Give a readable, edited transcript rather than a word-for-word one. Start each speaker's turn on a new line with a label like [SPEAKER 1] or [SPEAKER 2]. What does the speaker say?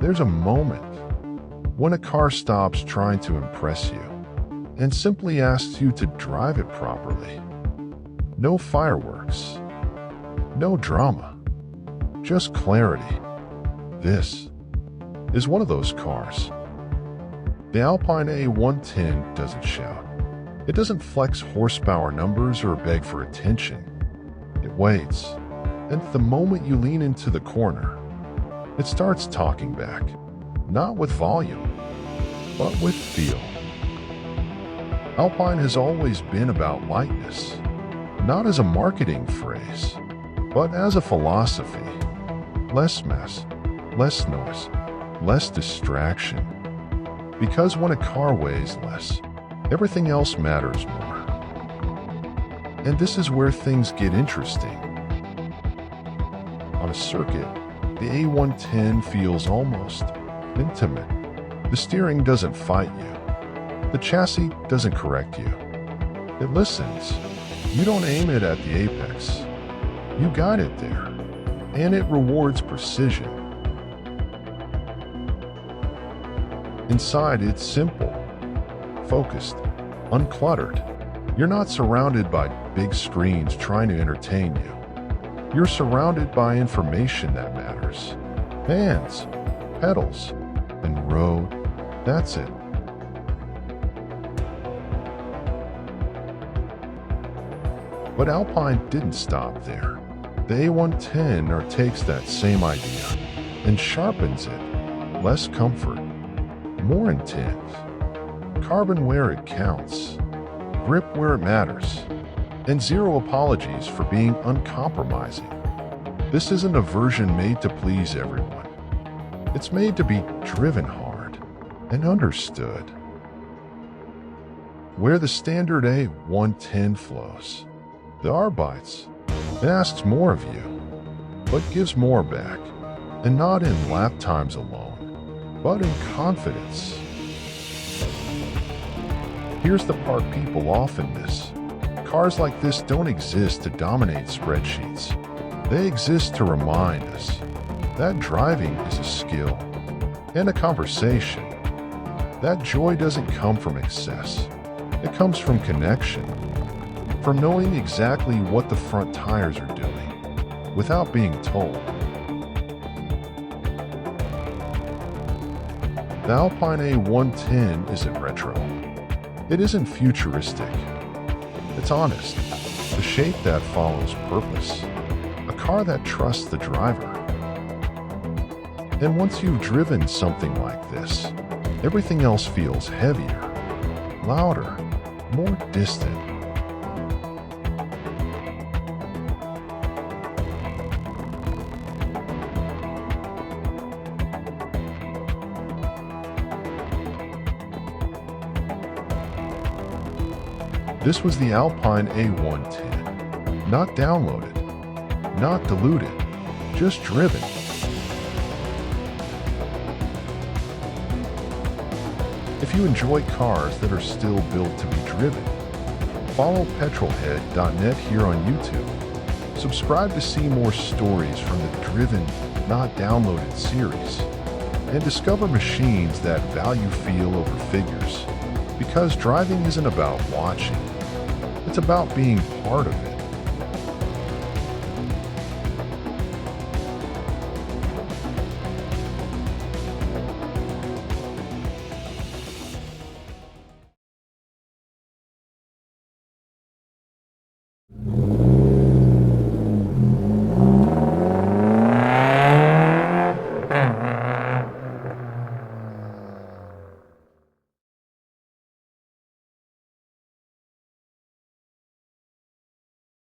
[SPEAKER 1] There's a moment when a car stops trying to impress you and simply asks you to drive it properly. No fireworks, no drama, just clarity. This is one of those cars. The Alpine A110 doesn't shout. It doesn't flex horsepower numbers or beg for attention. It waits, and the moment you lean into the corner, it starts talking back, not with volume, but with feel. Alpine has always been about lightness, not as a marketing phrase, but as a philosophy. Less mess, less noise, less distraction. Because when a car weighs less, everything else matters more. And this is where things get interesting. On a circuit, the A110 feels almost intimate. The steering doesn't fight you. The chassis doesn't correct you. It listens. You don't aim it at the apex. You guide it there. And it rewards precision. Inside, it's simple, focused, uncluttered. You're not surrounded by big screens trying to entertain you. You're surrounded by information that matters. Hands, pedals, and road. That's it. But Alpine didn't stop there. The A110 takes that same idea and sharpens it. Less comfort, more intense. Carbon where it counts, grip where it matters, and zero apologies for being uncompromising. This isn't a version made to please everyone. It's made to be driven hard and understood. Where the standard A110 flows, the R bites. It asks more of you, but gives more back, and not in lap times alone, but in confidence. Here's the part people often miss. Cars like this don't exist to dominate spreadsheets. They exist to remind us that driving is a skill and a conversation. That joy doesn't come from excess. It comes from connection, from knowing exactly what the front tires are doing without being told. The Alpine A110 isn't retro. It isn't futuristic. It's honest. The shape that follows purpose. A car that trusts the driver. And once you've driven something like this, everything else feels heavier, louder, more distant. This was the Alpine A110. Not downloaded, not diluted, just driven. If you enjoy cars that are still built to be driven, follow PETROLHEAD.net here on YouTube. Subscribe to see more stories from the Driven, Not Downloaded series. And discover machines that value feel over figures. Because driving isn't about watching, it's about being part of it.